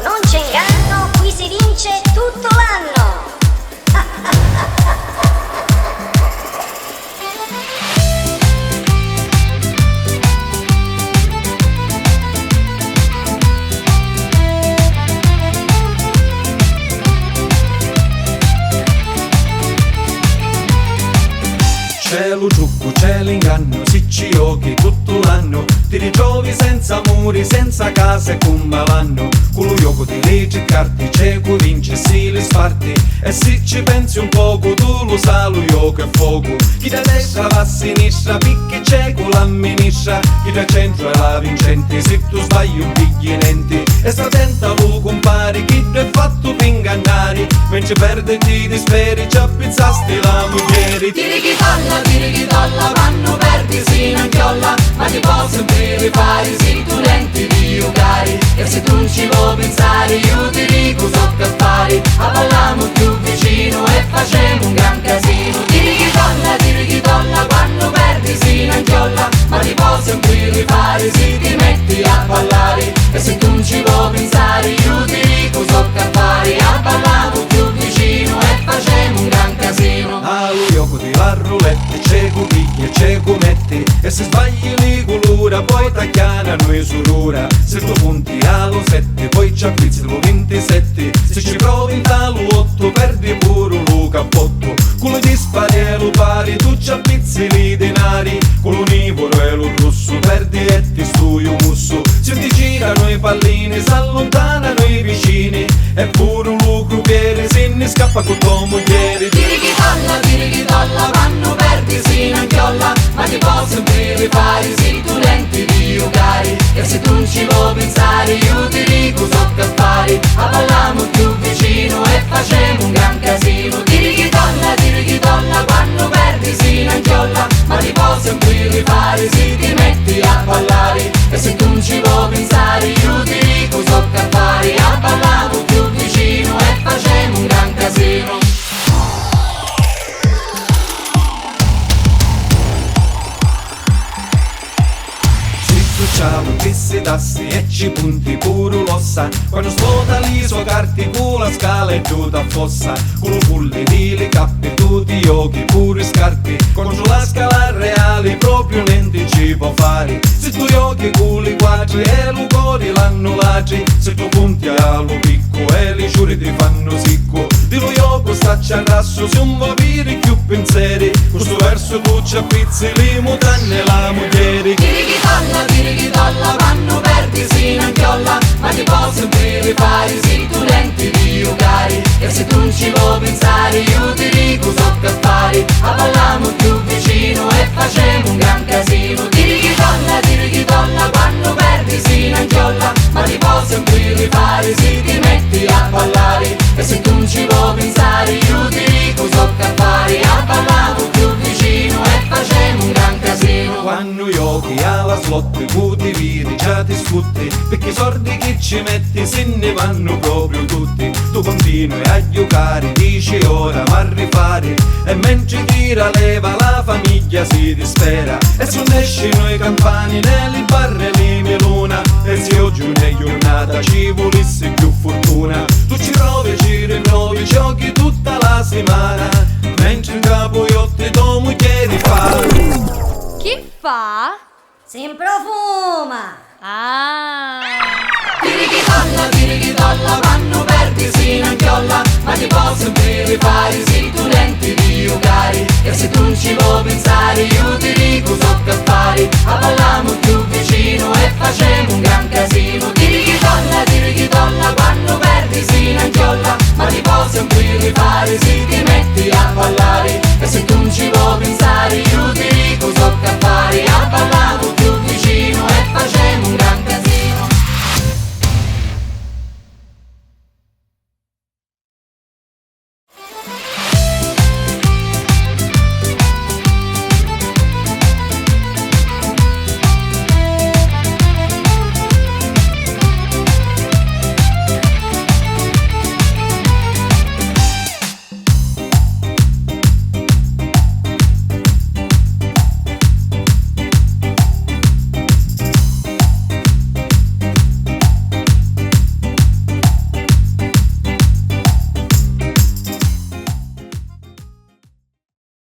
non c'è inganno, qui si vince tutto l'anno. C'è lo trucco, c'è l'inganno, si ci giochi tutto l'anno. Ti ritrovi senza muri, senza casa e con malanno. Con lo gioco di leggi e carte, c'è chi vince e si li sparti. E se ci pensi un poco, tu lo sai, lo gioco è fuoco. Chi da destra va a sinistra, picchi c'è con l'amministra. Chi da centro è la vincente, se tu sbagli un pigli niente. E sta attenta lo compari, chi ti è fatto per ingannare. Mentre perde ti disperi, ci appizzasti la moglie. Tiri chi tolla, quando perdi si non chiolla. Ma ti posso sempre rifare, se tu lenti di giocare. E se tu non ci vuoi pensare, io ti dico so che fare. A parliamo più vicino e facciamo un gran casino. Tiri chi tolla, quando perdi si non chiolla. Ma ti posso sempre rifare, se ti metti a ballare. E se tu non ci vuoi pensare, io ti dico so che fare. A parliamo più vicino e facciamo un gran casino. Allo gioco di la roulette, c'è cu pigli e c'è cu metti. E se sbagli li colora, poi tagliana noi surura. Se tu punti allo 7, poi ci appizzi lo 27. Se ci provi in talo 8, perdi pure lo cappotto. Con lo dispari e lo pari, tu ci appizzi li denari. Con lo nivoro e lo rosso, perdi e ti stui un musso. Se ti girano i pallini, si allontanano i vicini. E pure lo crupiere, se ne scappa con tua moglie. Tiri chi tolla, quando perdi si non chiolla. Ma ti posso sempre rifare, se tu lenti di giocare. E se tu non ci vuoi pensare, io ti dico so che fare. A parliamo più vicino e facciamo un gran casino. Tiri chi tolla, quando perdi si non chiolla. Ma ti posso sempre rifare, se ti metti a ballare. E se tu non ci vuoi pensare, io ti dico so che fare. A parliamo più vicino e facciamo un gran casino. Ciao, fissi tassi e ci punti pure l'ossa. Quando svuota li suoi carti con la scala e giù da fossa. Con lo pulli di le cappe, tutti gli occhi pure scarti. Contro la scala reale proprio niente ci può fare. Se tu giochi con i quadri e lo cori l'hanno ladri. Se tu punti allo picco e li giuri ti fanno sicco. Di lo gioco staccia al rasso, se un po' viri più pensieri. Questo verso tu ci appizzi le mutande e la moglie. Tiri chi tolla, quando perdi si non chiolla. Ma ti posso sempre rifare, se tu lenti di giocare. E se tu non ci vuoi pensare, io ti dico so che fare. A parliamo più vicino e facciamo un gran casino. Tiri chi tolla, quando perdi si non chiolla. Ma ti posso sempre rifare, se ti metti a ballare. E se tu non ci vuoi pensare, io ti dico so che fare. A parliamo più vicino e facciamo un gran casino. Quando giochi alla slot, puti viri, già ti sputti. Perché i soldi che ci metti se ne vanno proprio tutti. Tu continui a giocare, dici ora ma a rifare. E mentre tira leva la famiglia si dispera. E se non escono i campani nelle barre li melona. E se oggi è giornata ci volessi più fortuna. Tu ci provi, ci riprovi, giochi tutta la settimana. Mentre in capo io ti do moglie fa. Chi fa? Si profuma. Ah! Tiri chi tolla, quando perdi si non chiolla. Ma ti posso sempre rifare, se tu lenti di giocare. E se tu non ci vuoi pensare, io ti dico so che fare. A parliamo più vicino e facciamo un gran casino. Tiri chi